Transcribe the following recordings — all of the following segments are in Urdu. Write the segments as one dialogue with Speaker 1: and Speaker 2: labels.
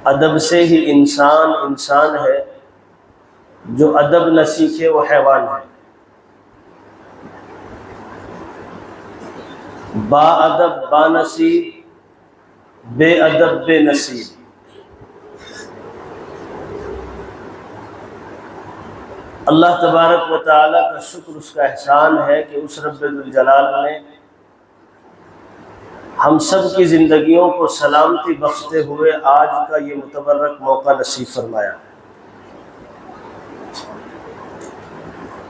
Speaker 1: ادب سے ہی انسان انسان ہے، جو ادب نہ سیکھے وہ حیوان ہے۔ با ادب با نصیب، بے ادب بے نصیب۔ اللہ تبارک و تعالیٰ کا شکر، اس کا احسان ہے کہ اس رب ذوالجلال نے ہم سب کی زندگیوں کو سلامتی بخشتے ہوئے آج کا یہ متبرک موقع نصیب فرمایا،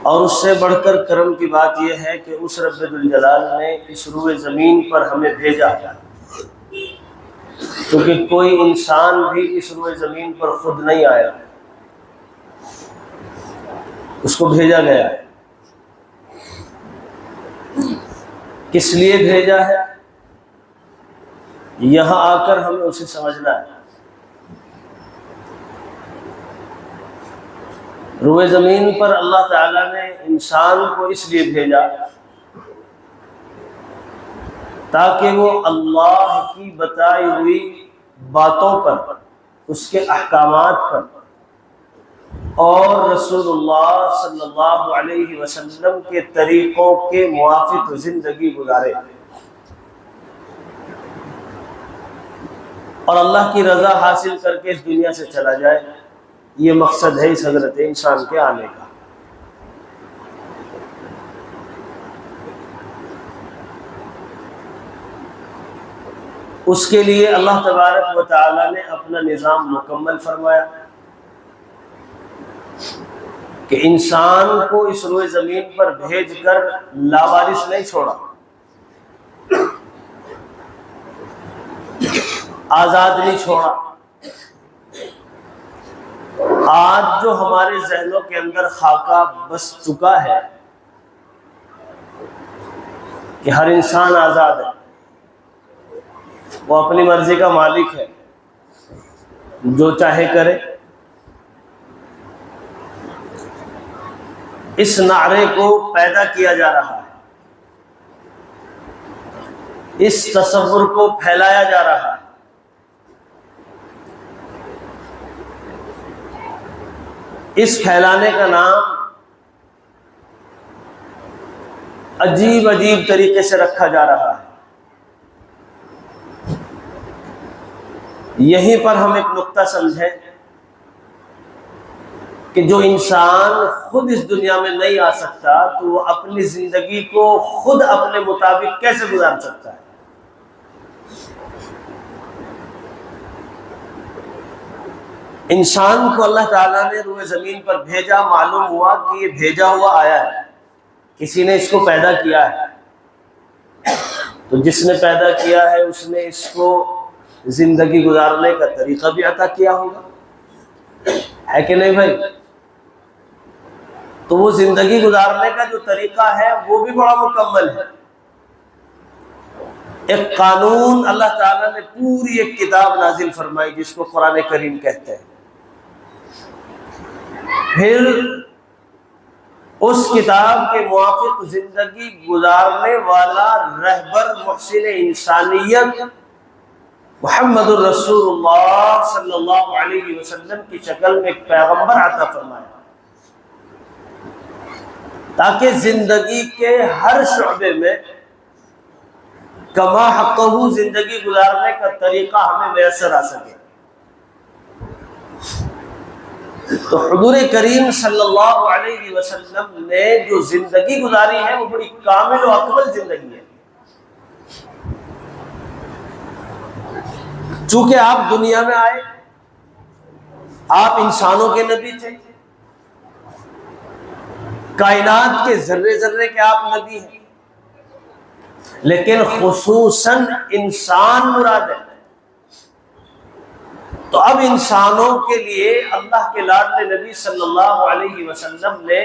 Speaker 1: اور اس سے بڑھ کر کرم کی بات یہ ہے کہ اس رب ذوالجلال نے اس روئے زمین پر ہمیں بھیجا، کیونکہ کوئی انسان بھی اس روئے زمین پر خود نہیں آیا، اس کو بھیجا گیا ہے۔ کس لیے بھیجا ہے، یہاں آ کر ہمیں اسے سمجھنا ہے۔ روئے زمین پر اللہ تعالیٰ نے انسان کو اس لیے بھیجا تاکہ وہ اللہ کی بتائی ہوئی باتوں پر، اس کے احکامات پر، اور رسول اللہ صلی اللہ علیہ وسلم کے طریقوں کے موافق زندگی گزارے، اور اللہ کی رضا حاصل کر کے اس دنیا سے چلا جائے۔ یہ مقصد ہے اس حضرت انسان کے آنے کا۔ اس کے لیے اللہ تبارک و تعالی نے اپنا نظام مکمل فرمایا کہ انسان کو اس روئے زمین پر بھیج کر لاوارث نہیں چھوڑا، آزاد نہیں چھوڑا۔ آج جو ہمارے ذہنوں کے اندر خاکہ بس چکا ہے کہ ہر انسان آزاد ہے، وہ اپنی مرضی کا مالک ہے، جو چاہے کرے، اس نعرے کو پیدا کیا جا رہا ہے، اس تصور کو پھیلایا جا رہا ہے۔ اس پھیلانے کا نام عجیب عجیب طریقے سے رکھا جا رہا ہے۔ یہیں پر ہم ایک نقطہ سمجھیں کہ جو انسان خود اس دنیا میں نہیں آ سکتا تو وہ اپنی زندگی کو خود اپنے مطابق کیسے گزار سکتا ہے؟ انسان کو اللہ تعالیٰ نے روئے زمین پر بھیجا، معلوم ہوا کہ یہ بھیجا ہوا آیا ہے، کسی نے اس کو پیدا کیا ہے، تو جس نے پیدا کیا ہے اس نے اس کو زندگی گزارنے کا طریقہ بھی عطا کیا ہوگا، ہے کہ نہیں بھائی؟ تو وہ زندگی گزارنے کا جو طریقہ ہے وہ بھی بڑا مکمل ہے۔ ایک قانون اللہ تعالیٰ نے پوری ایک کتاب نازل فرمائی جس کو قرآن کریم کہتے ہیں، پھر اس کتاب کے موافق زندگی گزارنے والا رہبر محسن انسانیت محمد الرسول اللہ صلی اللہ علیہ وسلم کی شکل میں ایک پیغمبر عطا فرمایا، تاکہ زندگی کے ہر شعبے میں کما حقہ زندگی گزارنے کا طریقہ ہمیں میسر آ سکے۔ تو حضور کریم صلی اللہ علیہ وسلم نے جو زندگی گزاری ہے وہ بڑی کامل و اکمل زندگی ہے۔ چونکہ آپ دنیا میں آئے، آپ انسانوں کے نبی تھے، کائنات کے ذرے ذرے کے آپ نبی ہیں، لیکن خصوصاً انسان مراد ہے۔ تو اب انسانوں کے لیے اللہ کے لاڈلے نبی صلی اللہ علیہ وسلم نے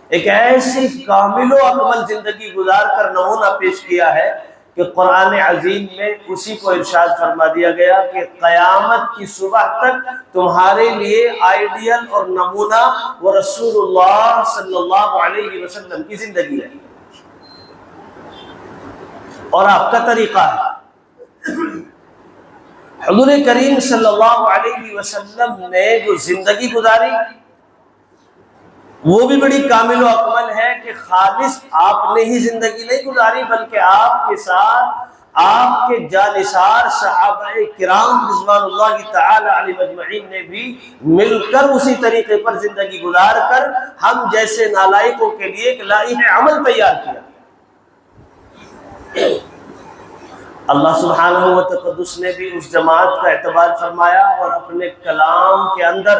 Speaker 1: ایک ایسی کامل و اکمل زندگی گزار کر نمونہ پیش کیا ہے کہ قرآن عظیم میں اسی کو ارشاد فرما دیا گیا کہ قیامت کی صبح تک تمہارے لیے آئیڈیل اور نمونہ وہ رسول اللہ صلی اللہ علیہ وسلم کی زندگی ہے اور آپ کا طریقہ ہے۔ حضور کریم صلی اللہ علیہ وسلم نے جو زندگی گزاری وہ بھی بڑی کامل و اکمل ہے کہ خالص آپ نے ہی زندگی نہیں گزاری بلکہ آپ کے ساتھ آپ کے جانثار صحابہ کرام رضوان اللہ تعالی علیہ مجمعین نے بھی مل کر اسی طریقے پر زندگی گزار کر ہم جیسے نالائقوں کے لیے ایک لائحہ عمل تیار کیا۔ اللہ سبحانہ و تقدس نے بھی اس جماعت کا اعتبار فرمایا اور اپنے کلام کے اندر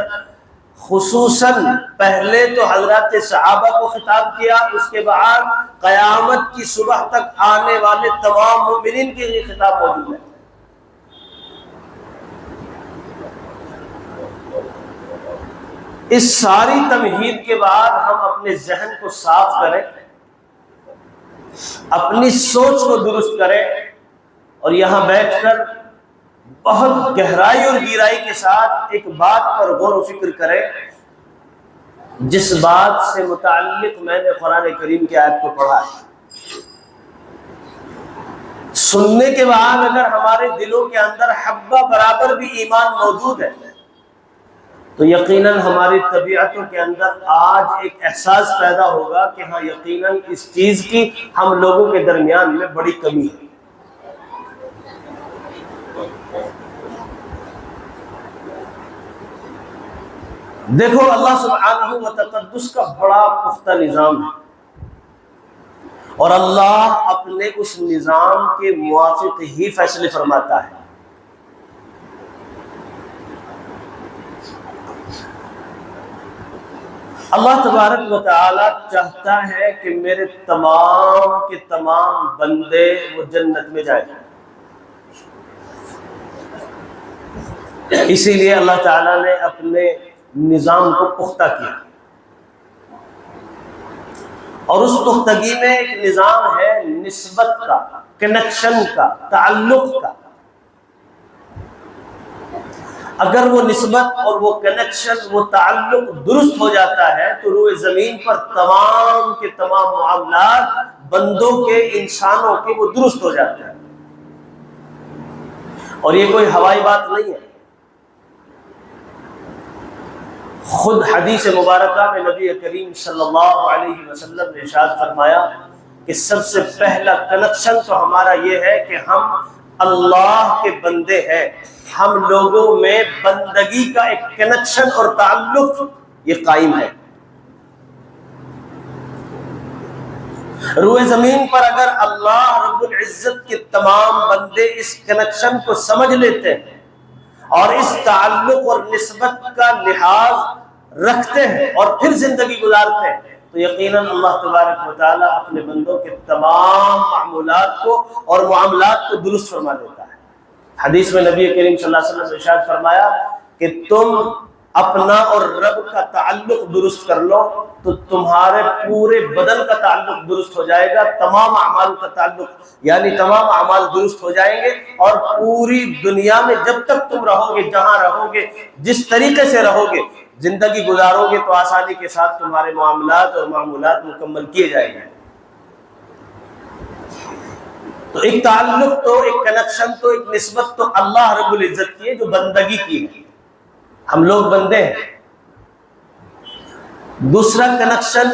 Speaker 1: خصوصاً پہلے تو حضرات صحابہ کو خطاب کیا، اس کے بعد قیامت کی صبح تک آنے والے تمام مومنین کے لیے خطاب موجود ہے۔ اس ساری تمہید کے بعد ہم اپنے ذہن کو صاف کریں، اپنی سوچ کو درست کریں اور یہاں بیٹھ کر بہت گہرائی اور گہرائی کے ساتھ ایک بات پر غور و فکر کریں جس بات سے متعلق میں نے قرآن کریم کی آیت کو پڑھا ہے۔ سننے کے بعد اگر ہمارے دلوں کے اندر حبہ برابر بھی ایمان موجود ہے تو یقیناً ہماری طبیعتوں کے اندر آج ایک احساس پیدا ہوگا کہ ہاں یقیناً اس چیز کی ہم لوگوں کے درمیان میں بڑی کمی ہے۔ دیکھو اللہ سبحانہ و تقدس کا بڑا پختہ نظام ہے اور اللہ اپنے اس نظام کے موافق ہی فیصلے فرماتا ہے۔ اللہ تبارک و تعالی چاہتا ہے کہ میرے تمام کے تمام بندے وہ جنت میں جائیں، اسی لیے اللہ تعالی نے اپنے نظام کو پختہ کیا اور اس پختگی میں ایک نظام ہے نسبت کا، کنیکشن کا، تعلق کا۔ اگر وہ نسبت اور وہ کنیکشن، وہ تعلق درست ہو جاتا ہے تو روئے زمین پر تمام کے تمام معاملات بندوں کے، انسانوں کے وہ درست ہو جاتے ہیں۔ اور یہ کوئی ہوائی بات نہیں ہے، خود حدیث مبارکہ میں نبی کریم صلی اللہ علیہ وسلم نے ارشاد فرمایا کہ سب سے پہلا کنیکشن تو ہمارا یہ ہے کہ ہم اللہ کے بندے ہیں، ہم لوگوں میں بندگی کا ایک کنیکشن اور تعلق یہ قائم ہے۔ روئے زمین پر اگر اللہ رب العزت کے تمام بندے اس کنیکشن کو سمجھ لیتے ہیں اور اس تعلق اور نسبت کا لحاظ رکھتے ہیں اور پھر زندگی گزارتے ہیں تو یقیناً اللہ تبارک و تعالیٰ اپنے بندوں کے تمام معمولات کو اور معاملات کو درست فرما دیتا ہے۔ حدیث میں نبی کریم صلی اللہ علیہ وسلم نے ارشاد فرمایا کہ تم اپنا اور رب کا تعلق درست کر لو تو تمہارے پورے بدن کا تعلق درست ہو جائے گا، تمام اعمال کا تعلق یعنی تمام اعمال درست ہو جائیں گے، اور پوری دنیا میں جب تک تم رہو گے، جہاں رہو گے، جس طریقے سے رہو گے، زندگی گزارو گے تو آسانی کے ساتھ تمہارے معاملات اور معمولات مکمل کیے جائیں گے۔ تو ایک تعلق تو، ایک کنیکشن تو، ایک نسبت تو اللہ رب العزت کی ہے جو بندگی کی ہے، ہم لوگ بندے ہیں۔ دوسرا کنیکشن،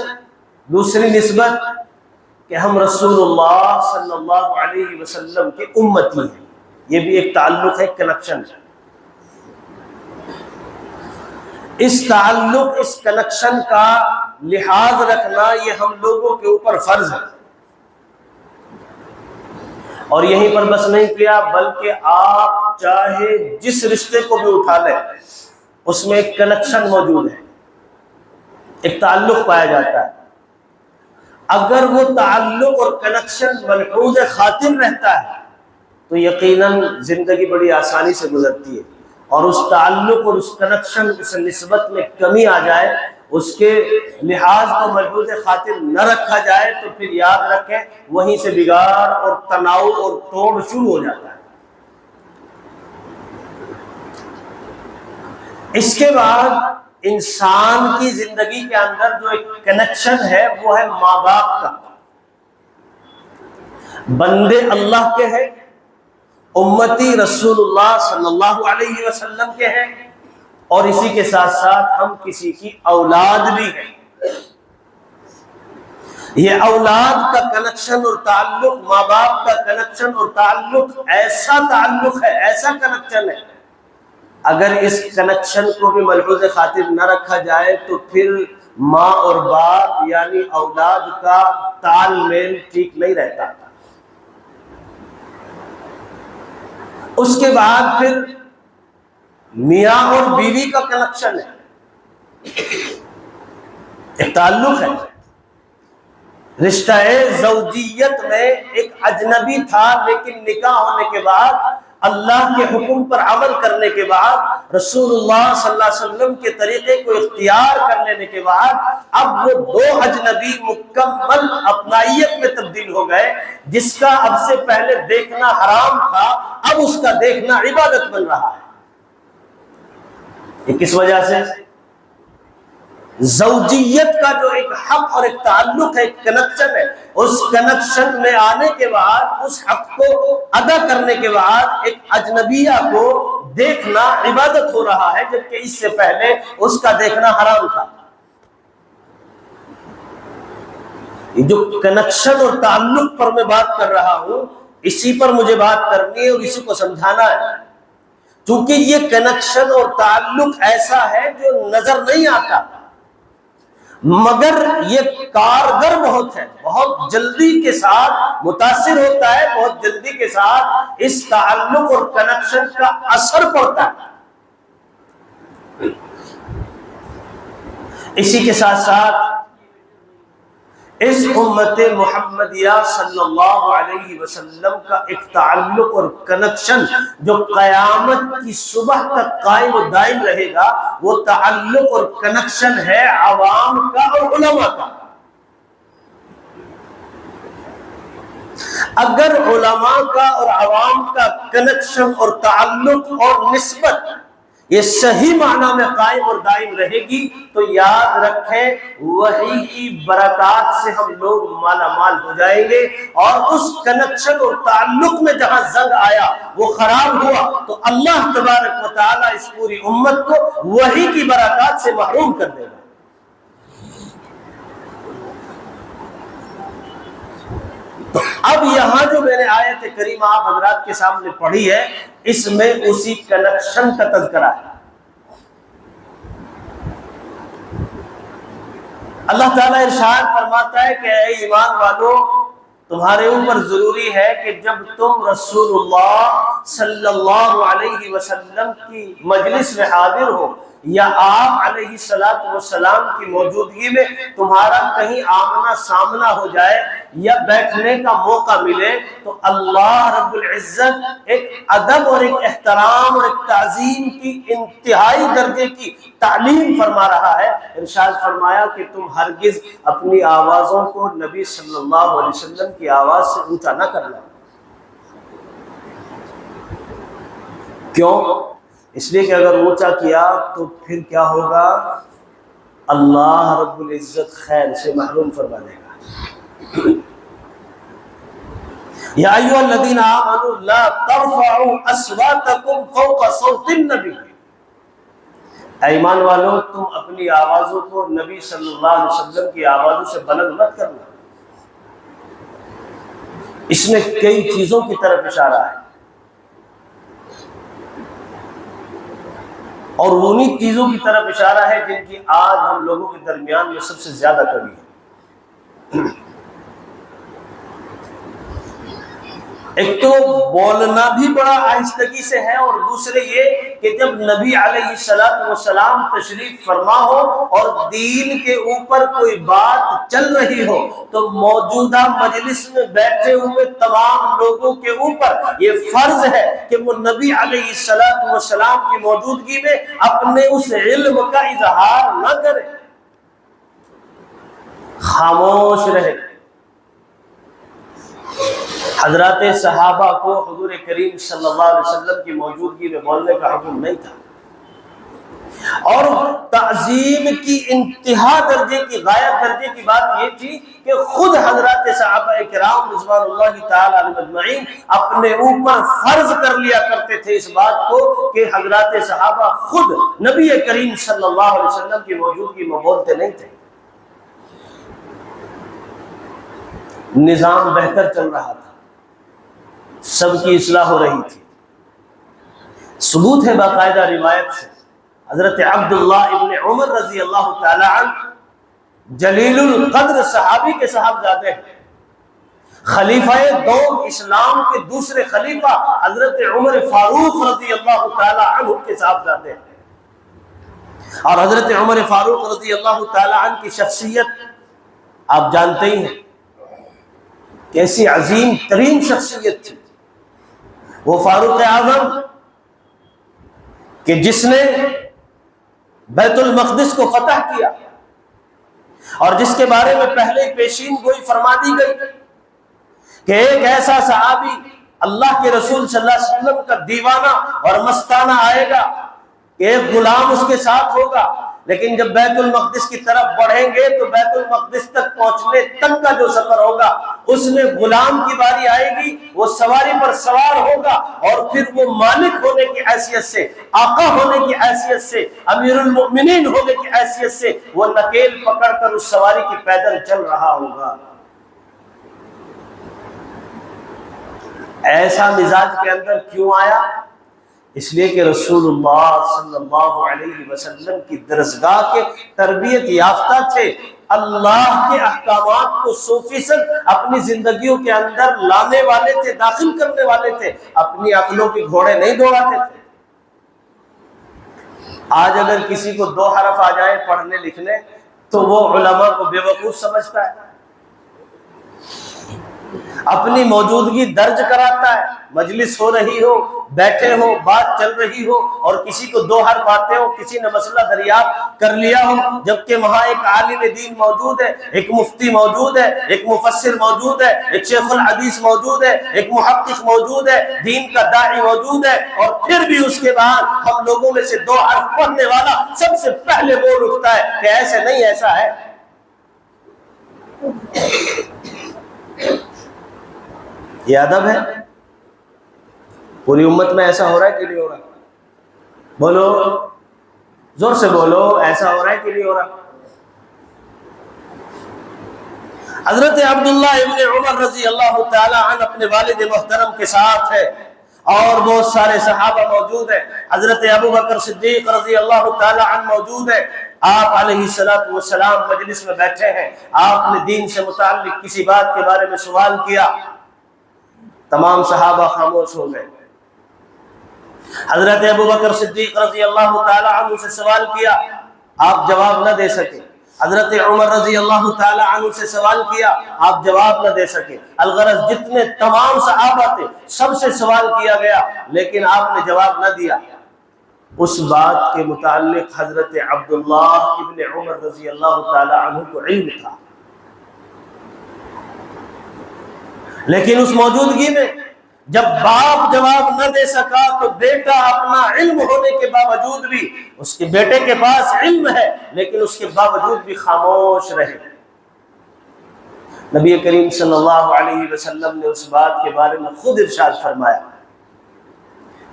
Speaker 1: دوسری نسبت کہ ہم رسول اللہ صلی اللہ علیہ وسلم کے امتی ہیں، یہ بھی ایک تعلق ہے، کنیکشن ہے۔ اس تعلق، اس کنیکشن کا لحاظ رکھنا یہ ہم لوگوں کے اوپر فرض ہے، اور یہیں پر بس نہیں کیا بلکہ آپ چاہے جس رشتے کو بھی اٹھا لیں اس میں ایک کنیکشن موجود ہے، ایک تعلق پایا جاتا ہے۔ اگر وہ تعلق اور کنیکشن ملحوظ خاطر رہتا ہے تو یقیناً زندگی بڑی آسانی سے گزرتی ہے، اور اس تعلق اور اس کنیکشن، اس نسبت میں کمی آ جائے، اس کے لحاظ کو ملحوظ خاطر نہ رکھا جائے تو پھر یاد رکھیں وہیں سے بگاڑ اور تناؤ اور توڑ شروع ہو جاتا ہے۔ اس کے بعد انسان کی زندگی کے اندر جو ایک کنیکشن ہے وہ ہے ماں باپ کا۔ بندے اللہ کے ہیں امتی رسول اللہ صلی اللہ علیہ وسلم کے ہیں، اور اسی کے ساتھ ساتھ ہم کسی کی اولاد بھی ہیں۔ یہ اولاد کا کنیکشن اور تعلق، ماں باپ کا کنیکشن اور تعلق ایسا تعلق ہے، ایسا کنیکشن ہے، اگر اس کنیکشن کو بھی ملحوظ خاطر نہ رکھا جائے تو پھر ماں اور باپ یعنی اولاد کا تال میل ٹھیک نہیں رہتا۔ اس کے بعد پھر میاں اور بیوی کا کنیکشن ہے، ایک تعلق ہے۔ رشتہ زوجیت میں ایک اجنبی تھا، لیکن نکاح ہونے کے بعد، اللہ کے حکم پر عمل کرنے کے بعد، رسول اللہ صلی اللہ علیہ وسلم کے طریقے کو اختیار کر لینے کے بعد، اب وہ دو اجنبی مکمل اپنائیت میں تبدیل ہو گئے۔ جس کا اب سے پہلے دیکھنا حرام تھا، اب اس کا دیکھنا عبادت بن رہا ہے۔ یہ کس وجہ سے؟ زوجیت کا جو ایک حق اور ایک تعلق ہے، ایک کنیکشن ہے، اس کنیکشن میں آنے کے بعد، اس حق کو ادا کرنے کے بعد ایک اجنبیہ کو دیکھنا عبادت ہو رہا ہے، جبکہ اس سے پہلے اس کا دیکھنا حرام تھا۔ یہ جو کنیکشن اور تعلق پر میں بات کر رہا ہوں، اسی پر مجھے بات کرنی ہے اور اسی کو سمجھانا ہے، چونکہ یہ کنیکشن اور تعلق ایسا ہے جو نظر نہیں آتا، مگر یہ کارگر بہت ہے، بہت جلدی کے ساتھ متاثر ہوتا ہے، بہت جلدی کے ساتھ اس تعلق اور کنیکشن کا اثر پڑتا ہے۔ اسی کے ساتھ ساتھ اس امت محمدیہ صلی اللہ علیہ وسلم کا ایک تعلق اور کنیکشن جو قیامت کی صبح تک قائم و دائم رہے گا، وہ تعلق اور کنیکشن ہے عوام کا اور علماء کا۔ اگر علماء کا اور عوام کا کنیکشن اور تعلق اور نسبت یہ صحیح معنی میں قائم اور دائم رہے گی تو یاد رکھیں وحی کی برکات سے ہم لوگ مالا مال ہو جائیں گے، اور اس کنیکشن اور تعلق میں جہاں زنگ آیا، وہ خراب ہوا، تو اللہ تبارک و تعالی اس پوری امت کو وحی کی برکات سے محروم کر دے گا۔ تو اب یہاں جو میں نے آیت کریمہ آپ حضرات کے سامنے پڑھی ہے، اس میں اسی کنیکشن کا تذکرہ ہے۔ اللہ تعالیٰ ارشاد فرماتا ہے کہ اے ایمان والو، تمہارے اوپر ضروری ہے کہ جب تم رسول اللہ صلی اللہ علیہ وسلم کی مجلس میں حاضر ہو یا آپ علیہ السلام کی موجودگی میں تمہارا کہیں آمنا سامنا ہو جائے یا بیٹھنے کا موقع ملے، تو اللہ رب العزت ایک ادب اور ایک احترام اور ایک تعظیم کی انتہائی درجے کی تعلیم فرما رہا ہے۔ ارشاد فرمایا کہ تم ہرگز اپنی آوازوں کو نبی صلی اللہ علیہ وسلم کی آواز سے اونچا نہ کرنا۔ کیوں؟ اس لیے کہ اگر اونچا کیا تو پھر کیا ہوگا؟ اللہ رب العزت خیر سے محروم فرما دے گا۔ یا ایھا الذین آمنوا لا ترفعوا اصواتکم فوق صوت النبی، اے ایمان والو تم اپنی آوازوں کو نبی صلی اللہ علیہ وسلم کی آوازوں سے بلند مت کرنا۔ اس میں کئی چیزوں کی طرف اشارہ ہے، اور انہی چیزوں کی طرف اشارہ ہے جن کی آج ہم لوگوں کے درمیان میں سب سے زیادہ کمی ہے۔ ایک تو بولنا بھی بڑا آہستگی سے ہے، اور دوسرے یہ کہ جب نبی علیہ السلام تشریف فرما ہو اور دین کے اوپر کوئی بات چل رہی ہو تو موجودہ مجلس میں بیٹھے ہوئے تمام لوگوں کے اوپر یہ فرض ہے کہ وہ نبی علیہ السلام کی موجودگی میں اپنے اس علم کا اظہار نہ کرے، خاموش رہے۔ حضرات صحابہ کو حضور کریم صلی اللہ علیہ وسلم کی موجودگی میں بولنے کا حکم نہیں تھا، اور تعظیم کی انتہا درجے کی غایت درجے کی بات یہ تھی کہ خود حضرات صحابہ کرام رضوان اللہ تعالی علیہم اجمعین اپنے اوپر فرض کر لیا کرتے تھے اس بات کو کہ حضرات صحابہ خود نبی کریم صلی اللہ علیہ وسلم کی موجودگی میں بولتے نہیں تھے۔ نظام بہتر چل رہا تھا، سب کی اصلاح ہو رہی تھی۔ ثبوت ہے باقاعدہ روایت سے، حضرت عبداللہ ابن عمر رضی اللہ تعالی عنہ جلیل القدر صحابی کے صاحبزادے ہیں، خلیفہ دوم اسلام کے دوسرے خلیفہ حضرت عمر فاروق رضی اللہ تعالی عنہ کے صاحبزادے ہیں۔ اور حضرت عمر فاروق رضی اللہ تعالی عنہ کی شخصیت آپ جانتے ہی ہیں، کیسی عظیم ترین شخصیت تھی۔ وہ فاروق اعظم کہ جس نے بیت المقدس کو فتح کیا اور جس کے بارے میں پہلے پیشین گوئی فرما دی گئی کہ ایک ایسا صحابی اللہ کے رسول صلی اللہ علیہ وسلم کا دیوانہ اور مستانہ آئے گا کہ ایک غلام اس کے ساتھ ہوگا، لیکن جب بیت المقدس کی طرف بڑھیں گے تو بیت المقدس تک پہنچنے تک کا جو سفر ہوگا اس میں غلام کی باری آئے گی، وہ سواری پر سوار ہوگا اور پھر وہ مالک ہونے کی حیثیت سے، آقا ہونے کی حیثیت سے، امیر المؤمنین ہونے کی حیثیت سے وہ نکیل پکڑ کر اس سواری کی پیدل چل رہا ہوگا۔ ایسا مزاج کے اندر کیوں آیا؟ اس لیے کہ رسول اللہ صلی اللہ علیہ وسلم کی درسگاہ کے تربیت یافتہ تھے، اللہ کے احکامات کو 100% اپنی زندگیوں کے اندر لانے والے تھے، داخل کرنے والے تھے، اپنی عقلوں کے گھوڑے نہیں دوڑاتے تھے۔ آج اگر کسی کو 2 حرف آ جائے پڑھنے لکھنے تو وہ علماء کو بے وقوف سمجھتا ہے، اپنی موجودگی درج کراتا ہے، مجلس ہو رہی ہو، بیٹھے ہو، بات چل رہی ہو اور کسی کو 2 حرف آتے ہو، کسی نے مسئلہ دریافت کر لیا ہو، جبکہ وہاں ایک عالم دین موجود ہے، ایک مفتی موجود ہے، ایک مفسر موجود ہے، ایک شیخ الحدیث موجود ہے، ایک محقق موجود ہے، دین کا داعی موجود ہے، اور پھر بھی اس کے بعد ہم لوگوں میں سے 2 حرف پڑھنے والا سب سے پہلے بول اٹھتا ہے کہ ایسے نہیں، ایسا ہے۔ یہ ادب ہے؟ پوری امت میں ایسا ہو رہا ہے کہ نہیں ہو رہا؟ بولو، زور سے بولو، ایسا ہو رہا ہے کہ نہیں ہو رہا؟ حضرت عبداللہ ابن عمر رضی اللہ تعالی عنہ اپنے والد محترم کے ساتھ ہے اور بہت سارے صحابہ موجود ہیں، حضرت ابو بکر صدیق رضی اللہ تعالی عنہ موجود ہے۔ آپ علیہ السلام مجلس میں بیٹھے ہیں، آپ نے دین سے متعلق کسی بات کے بارے میں سوال کیا، تمام صحابہ خاموش ہو گئے۔ حضرت ابو بکر صدیق رضی اللہ تعالی عنہ سے سوال کیا، آپ جواب نہ دے سکے۔ حضرت عمر رضی اللہ تعالی عنہ سے سوال کیا، آپ جواب نہ دے سکے۔ الغرض جتنے تمام صحابہ تھے سب سے سوال کیا گیا لیکن آپ نے جواب نہ دیا۔ اس بات کے متعلق حضرت عبداللہ ابن عمر رضی اللہ تعالی عنہ کو علم تھا، لیکن اس موجودگی میں جب باپ جواب نہ دے سکا تو بیٹا اپنا علم ہونے کے باوجود بھی، اس کے بیٹے کے پاس علم ہے لیکن اس کے باوجود بھی خاموش رہے۔ نبی کریم صلی اللہ علیہ وسلم نے اس بات کے بارے میں خود ارشاد فرمایا۔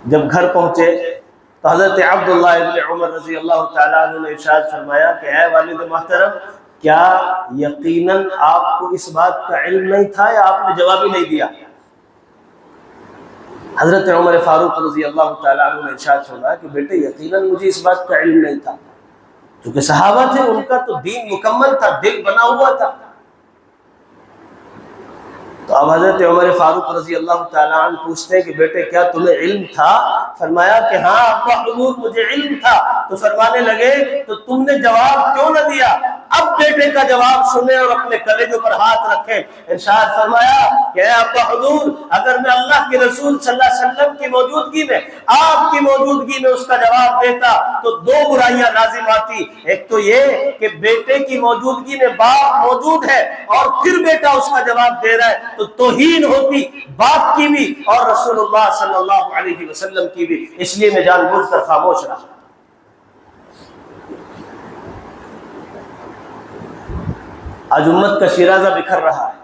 Speaker 1: جب گھر پہنچے تو حضرت عبداللہ ابن عمر رضی اللہ تعالیٰ عنہ نے ارشاد فرمایا کہ اے والد محترم، کیا یقیناً آپ کو اس بات کا علم نہیں تھا یا آپ نے جواب ہی نہیں دیا؟ حضرت عمر فاروق رضی اللہ تعالیٰ عنہ نے ارشاد فرمایا کہ بیٹے یقیناً مجھے اس بات کا علم نہیں تھا، کیونکہ صحابہ تھے، ان کا تو دین مکمل تھا، دل بنا ہوا تھا۔ تو اب حضرت عمر فاروق رضی اللہ تعالیٰ عنہ پوچھتے ہیں کہ بیٹے کیا تمہیں علم تھا؟ فرمایا کہ ہاں ابا حضور مجھے علم تھا۔ تو فرمانے لگے تو تم نے جواب کیوں نہ دیا؟ اب بیٹے کا جواب سنیں اور اپنے کلیجوں پر ہاتھ رکھیں۔ ارشاد فرمایا کہ اے ابا حضور، اگر میں اللہ کے رسول صلی اللہ علیہ وسلم کی موجودگی میں، آپ کی موجودگی میں اس کا جواب دیتا تو 2 برائیاں لازم آتی۔ ایک تو یہ کہ بیٹے کی موجودگی میں باپ موجود ہے اور پھر بیٹا اس کا جواب دے رہا ہے تو توہین ہوتی باپ کی بھی اور رسول اللہ صلی اللہ علیہ وسلم کی بھی، اس لیے میں جان بوجھ کر خاموش رہا۔ آج امت کا شیرازہ بکھر رہا ہے.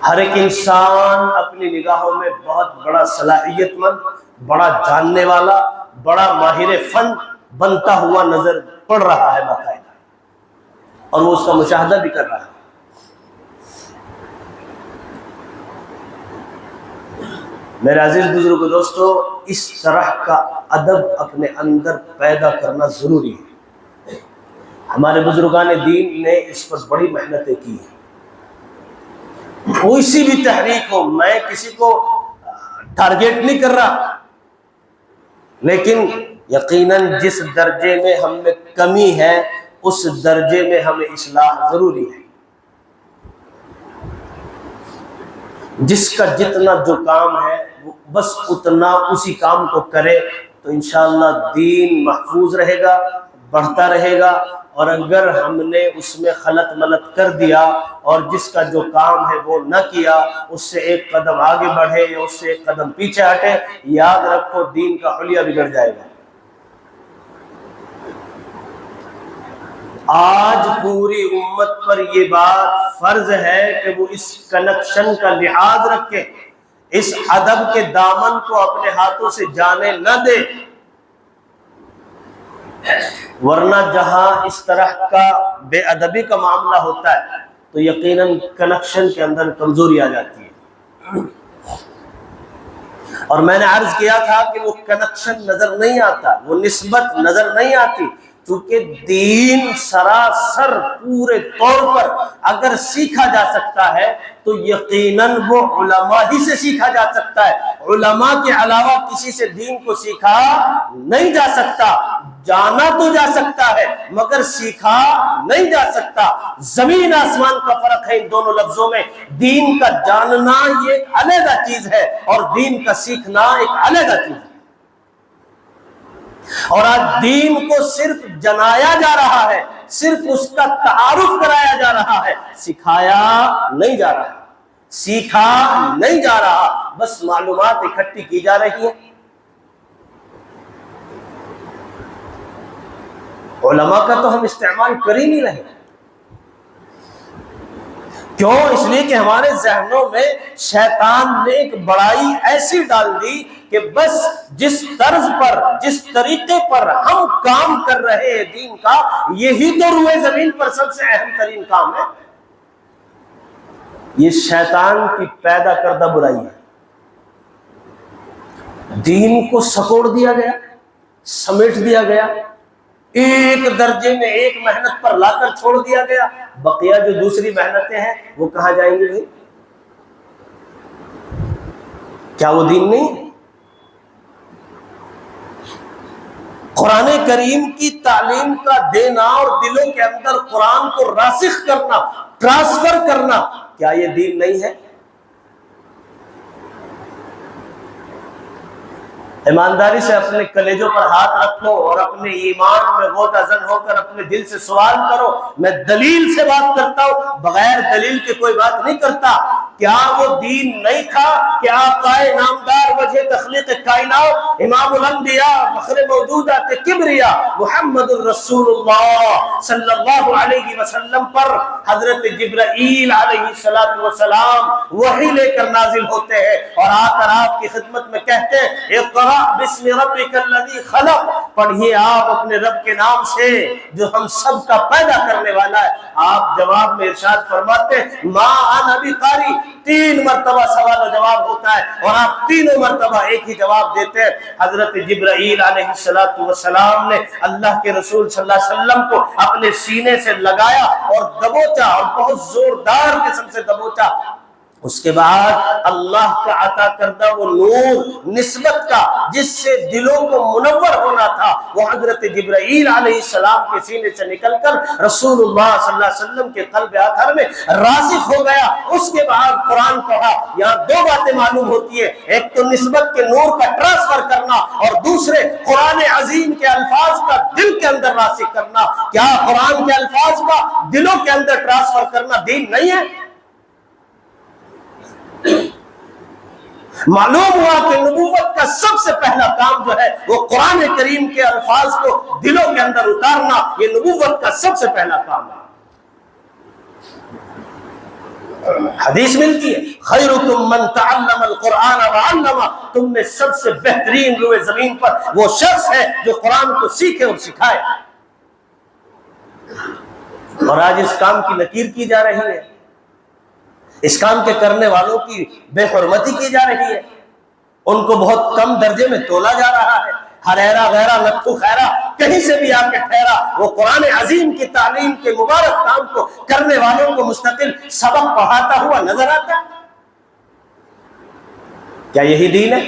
Speaker 1: ہر ایک انسان اپنی نگاہوں میں بہت بڑا صلاحیت مند، بڑا جاننے والا، بڑا ماہر فن بنتا ہوا نظر پڑ رہا ہے باقاعدہ، اور وہ اس کا مشاہدہ بھی کر رہا ہے. میرے عزیز بزرگ دوستو، اس طرح کا ادب اپنے اندر پیدا کرنا ضروری ہے. ہمارے بزرگان دین نے اس پر بڑی محنتیں کی ہیں. کوئی سی بھی تحریک ہو، میں کسی کو ٹارگیٹ نہیں کر رہا، لیکن یقیناً جس درجے میں ہم میں کمی ہے اس درجے میں ہمیں اصلاح ضروری ہے. جس کا جتنا جو کام ہے وہ بس اتنا اسی کام کو کرے تو انشاءاللہ دین محفوظ رہے گا، بڑھتا رہے گا. اور اگر ہم نے اس میں خلط ملط کر دیا اور جس کا جو کام ہے وہ نہ کیا، اس سے ایک قدم آگے بڑھے یا اس سے ایک قدم پیچھے ہٹے، یاد رکھو دین کا حلیہ بگڑ جائے گا. آج پوری امت پر یہ بات فرض ہے کہ وہ اس کنیکشن کا لحاظ رکھے، اس ادب کے دامن کو اپنے ہاتھوں سے جانے نہ دے، ورنہ جہاں اس طرح کا بے ادبی کا معاملہ ہوتا ہے تو یقیناً کنیکشن کے اندر کمزوری آ جاتی ہے. اور میں نے عرض کیا تھا کہ وہ کنیکشن نظر نہیں آتا، وہ نسبت نظر نہیں آتی، کیونکہ دین سراسر پورے طور پر اگر سیکھا جا سکتا ہے تو یقیناً وہ علماء ہی سے سیکھا جا سکتا ہے. علماء کے علاوہ کسی سے دین کو سیکھا نہیں جا سکتا. جانا تو جا سکتا ہے مگر سیکھا نہیں جا سکتا. زمین آسمان کا فرق ہے ان دونوں لفظوں میں. دین کا جاننا یہ ایک علیحدہ چیز ہے اور دین کا سیکھنا ایک علیحدہ چیز ہے. اور آج دین کو صرف جنایا جا رہا ہے، صرف اس کا تعارف کرایا جا رہا ہے، سکھایا نہیں جا رہا، سیکھا نہیں جا رہا، بس معلومات اکٹھی کی جا رہی ہیں. علماء کا تو ہم استعمال کر ہی نہیں رہے. کیوں؟ اس لیے کہ ہمارے ذہنوں میں شیطان نے ایک بڑائی ایسی ڈال دی کہ بس جس طرز پر، جس طریقے پر ہم کام کر رہے ہیں دین کا، یہی تو روئے زمین پر سب سے اہم ترین کام ہے. یہ شیطان کی پیدا کردہ برائی ہے. دین کو سکوڑ دیا گیا، سمیٹ دیا گیا، ایک درجے میں ایک محنت پر لا کر چھوڑ دیا گیا. بقیہ جو دوسری محنتیں ہیں وہ کہاں جائیں گی بھائی؟ کیا وہ دین نہیں؟ قرآن کریم کی تعلیم کا دینا اور دلوں کے اندر قرآن کو راسخ کرنا، ٹرانسفر کرنا، کیا یہ دین نہیں ہے؟ ایمانداری سے اپنے کلیجوں پر ہاتھ رکھو اور اپنے ایمان میں غوطہ زن ہو کر اپنے دل سے سوال کرو. میں دلیل سے بات کرتا ہوں، بغیر دلیل کے کوئی بات نہیں کرتا. کیا وہ دین نہیں تھا کہ آقا نامدار وجہ تخلیق کائنات، امام الانبیاء، فخر موجودات کبریا محمد الرسول اللہ صلی اللہ علیہ وسلم پر حضرت جبرائیل علیہ السلام وحی لے کر نازل ہوتے ہیں اور آ کر آپ کی خدمت میں کہتے ہیں اقرأ بسم ربک الذی خلق، پڑھیے آپ اپنے رب کے نام سے جو ہم سب کا پیدا کرنے والا ہے. آپ جواب میں ارشاد فرماتے ہیں ما انا بقاری، 3 مرتبہ سوال و جواب ہوتا ہے اور آپ تینوں مرتبہ ایک ہی جواب دیتے ہیں. حضرت جبرائیل علیہ السلام نے اللہ کے رسول صلی اللہ علیہ وسلم کو اپنے سینے سے لگایا اور دبوچا، اور بہت زوردار قسم سے دبوچا. اس کے بعد اللہ کا عطا کردہ وہ نور نسبت کا جس سے دلوں کو منور ہونا تھا، وہ حضرت جبرائیل علیہ السلام کے سینے سے نکل کر رسول اللہ صلی اللہ علیہ وسلم کے قلب اطہر میں راسخ ہو گیا. اس کے بعد قرآن پڑھا. یہاں 2 باتیں معلوم ہوتی ہیں، ایک تو نسبت کے نور کا ٹرانسفر کرنا اور دوسرے قرآن عظیم کے الفاظ کا دل کے اندر راسخ کرنا. کیا قرآن کے الفاظ کا دلوں کے اندر ٹرانسفر کرنا دین نہیں ہے؟ معلوم ہوا کہ نبوت کا سب سے پہلا کام جو ہے وہ قرآن کریم کے الفاظ کو دلوں کے اندر اتارنا، یہ نبوت کا سب سے پہلا کام ہے. حدیث ملتی ہے خیرکم من تعلم القرآن وعلمہ، تم میں سب سے بہترین روئے زمین پر وہ شخص ہے جو قرآن کو سیکھے اور سکھائے۔ اور آج اس کام کی نکیر کی جا رہی ہے، اس کام کے کرنے والوں کی بے حرمتی کی جا رہی ہے، ان کو بہت کم درجے میں تولا جا رہا ہے۔ ہریرا غیرہ لٹھو خیرہ کہیں سے بھی آ کے ٹھہرا، وہ قرآن عظیم کی تعلیم کے مبارک کام کو کرنے والوں کو مستقل سبق پڑھاتا ہوا نظر آتا ہے۔ کیا یہی دین ہے؟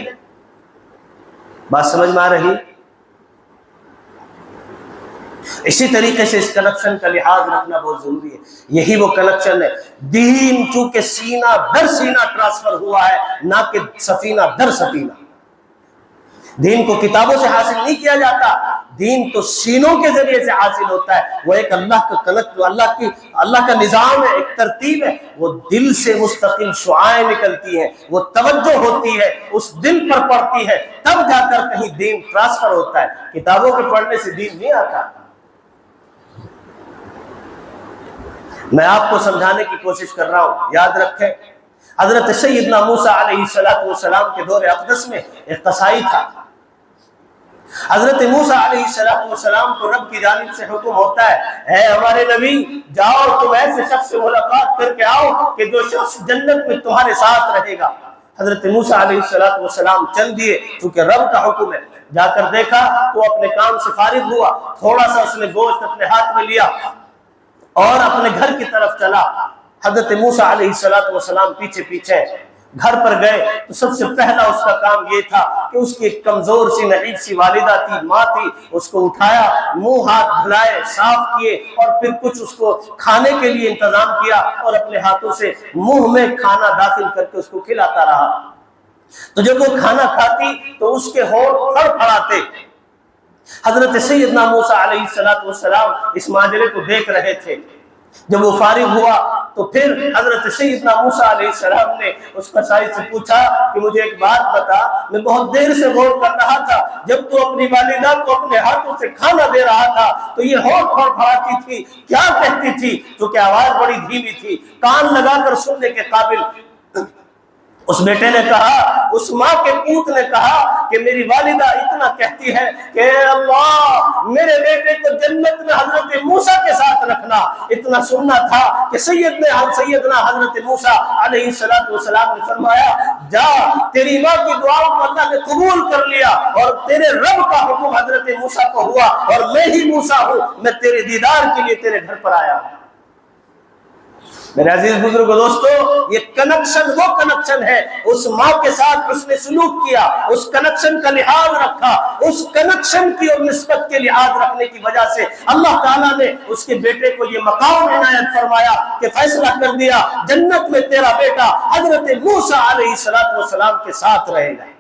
Speaker 1: بات سمجھ میں آ رہی؟ اسی طریقے سے اس کنیکشن کا لحاظ رکھنا بہت ضروری ہے۔ یہی وہ کنیکشن ہے، دین چونکہ سینہ در سینہ ٹرانسفر ہوا ہے، نہ کہ سفینہ در سفینہ۔ دین کو کتابوں سے حاصل نہیں کیا جاتا، دین تو سینوں کے ذریعے سے حاصل ہوتا ہے۔ وہ ایک اللہ کا کنیکٹ، اللہ کا نظام ہے، ایک ترتیب ہے، وہ دل سے مستقل شعائیں نکلتی ہیں، وہ توجہ ہوتی ہے، اس دل پر پڑتی ہے، تب جا کر کہیں دین ٹرانسفر ہوتا ہے۔ کتابوں کے پڑھنے سے دین نہیں آتا۔ میں آپ کو سمجھانے کی کوشش کر رہا ہوں، یاد رکھیں حضرت سیدنا موسیٰ علیہ السلام کے دور اقدس میں ایک قصائی تھا۔ حضرت موسیٰ علیہ السلام کو رب کی جانب سے حکم ہوتا ہے، اے ہمارے نبی جاؤ تم ایسے شخص سے ملاقات کر کے آؤ کہ جو شخص جنت میں تمہارے ساتھ رہے گا۔ حضرت موسیٰ علیہ السلام چل دیے، چونکہ رب کا حکم ہے۔ جا کر دیکھا تو اپنے کام سے فارغ ہوا، تھوڑا سا اس نے گوشت اپنے ہاتھ میں لیا اور اپنے گھر کی طرف چلا۔ حضرت موسیٰ علیہ السلام پیچھے پیچھے گھر پر گئے تو سب سے پہلا اس کا کام یہ تھا کہ اس کی ایک کمزور سی نحیف سی والدہ تھی، ماں تھی، اس کو اٹھایا، منہ ہاتھ دھلائے، صاف کیے، اور پھر کچھ اس کو کھانے کے لیے انتظام کیا اور اپنے ہاتھوں سے منہ میں کھانا داخل کر کے اس کو کھلاتا رہا۔ تو جب وہ کھانا کھاتی تو اس کے ہونٹ پھڑ پھڑاتے۔ حضرت سیدنا موسیٰ علیہ السلام اس ماجرے کو دیکھ رہے تھے۔ جب وہ فارغ ہوا تو پھر حضرت سیدنا موسیٰ علیہ السلام نے اس قصائی سے پوچھا کہ مجھے ایک بات بتا، میں بہت دیر سے غور کر رہا تھا، جب تو اپنی والدہ کو اپنے ہاتھوں سے کھانا دے رہا تھا تو یہ ہونٹ پھڑ پھڑاتی تھی، کیا کہتی تھی؟ چونکہ آواز بڑی دھیمی تھی، کان لگا کر سننے کے قابل۔ اس بیٹے نے کہا، اس ماں کے پوت نے کہا کہ میری والدہ اتنا کہتی ہے کہ اللہ میرے بیٹے کو جنت میں حضرت موسیٰ کے ساتھ رکھنا۔ اتنا سننا تھا کہ سیدنا حضرت موسیٰ علیہ السلام نے فرمایا، جا تیری ماں کی دعاؤں کو اللہ نے قبول کر لیا اور تیرے رب کا حکم حضرت موسیٰ کو ہوا اور میں ہی موسیٰ ہوں، میں تیرے دیدار کے لیے تیرے گھر پر آیا ہوں۔ میرے عزیز بزرگوں دوستو، یہ کنیکشن وہ کنیکشن ہے، اس ماں کے ساتھ اس نے سلوک کیا، اس کنیکشن کا لحاظ رکھا، اس کنیکشن کی اور نسبت کے لحاظ رکھنے کی وجہ سے اللہ تعالیٰ نے اس کے بیٹے کو یہ مقام عنایت فرمایا کہ فیصلہ کر دیا جنت میں تیرا بیٹا حضرت موسیٰ علیہ السلام کے ساتھ رہے گا۔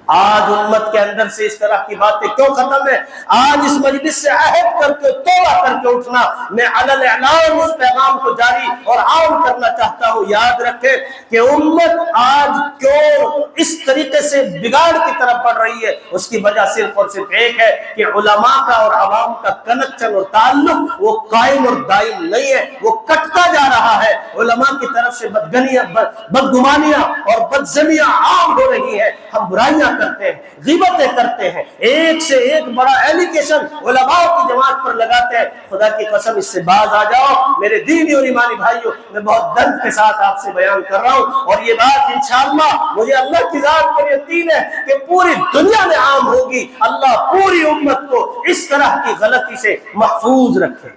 Speaker 1: آج امت کے اندر سے اس طرح کی باتیں کیوں ختم ہے؟ آج اس مجلس سے عہد کر کے توبہ کر کے اٹھنا، میں علی اعلان اس پیغام کو جاری اور عام کرنا چاہتا ہوں۔ یاد رکھیں کہ امت آج کیوں اس طریقے سے بگاڑ کی طرف بڑھ رہی ہے، اس کی وجہ صرف اور صرف ایک ہے کہ علماء کا اور عوام کا کنیکشن اور تعلق وہ قائم اور دائم نہیں ہے، وہ کٹتا جا رہا ہے۔ علماء کی طرف سے بدگمانیاں اور بدزنیاں عام ہو رہی ہیں، ہم برائیاں کرتے ہیں، غیبتیں کرتے ہیں، ایک سے ایک بڑا ایلیگیشن علماء کی جماعت پر لگاتے ہیں۔ خدا کی قسم اس سے باز آ جاؤ میرے دینی اور ایمانی بھائیوں، میں بہت درد کے ساتھ آپ سے بیان کر رہا ہوں، اور یہ بات انشاءاللہ مجھے اللہ کی ذات پر یقین ہے کہ پوری دنیا میں عام ہوگی۔ اللہ پوری امت کو اس طرح کی غلطی سے محفوظ رکھے۔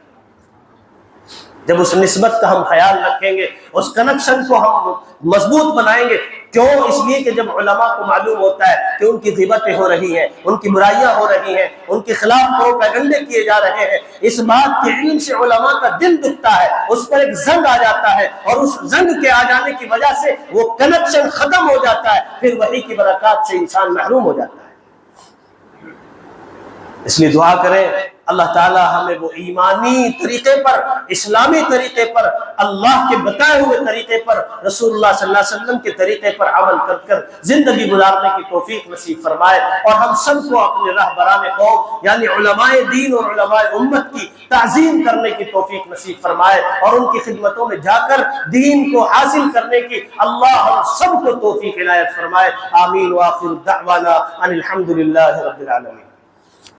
Speaker 1: جب اس نسبت کا ہم خیال رکھیں گے، اس کنیکشن کو ہم مضبوط بنائیں گے۔ کیوں؟ اس لیے کہ جب علماء کو معلوم ہوتا ہے کہ ان کی غیبتیں ہو رہی ہیں، ان کی برائیاں ہو رہی ہیں، ان کے خلاف پروپیگنڈے کیے جا رہے ہیں، اس بات کے علم سے علماء کا دل دکھتا ہے، اس پر ایک زنگ آ جاتا ہے، اور اس زنگ کے آ جانے کی وجہ سے وہ کنیکشن ختم ہو جاتا ہے، پھر وحی کی برکات سے انسان محروم ہو جاتا ہے۔ اس لیے دعا کریں اللہ تعالی ہمیں وہ ایمانی طریقے پر، اسلامی طریقے پر، اللہ کے بتائے ہوئے طریقے پر، رسول اللہ صلی اللہ علیہ وسلم کے طریقے پر عمل کر زندگی گزارنے کی توفیق نصیب فرمائے، اور ہم سب کو اپنے رہبران قوم یعنی علماء دین اور علماء امت کی تعظیم کرنے کی توفیق نصیب فرمائے، اور ان کی خدمتوں میں جا کر دین کو حاصل کرنے کی اللہ ہم سب کو توفیق عنایت فرمائے۔ آمین، وآخر دعوانا ان الحمد للہ رب العالمین۔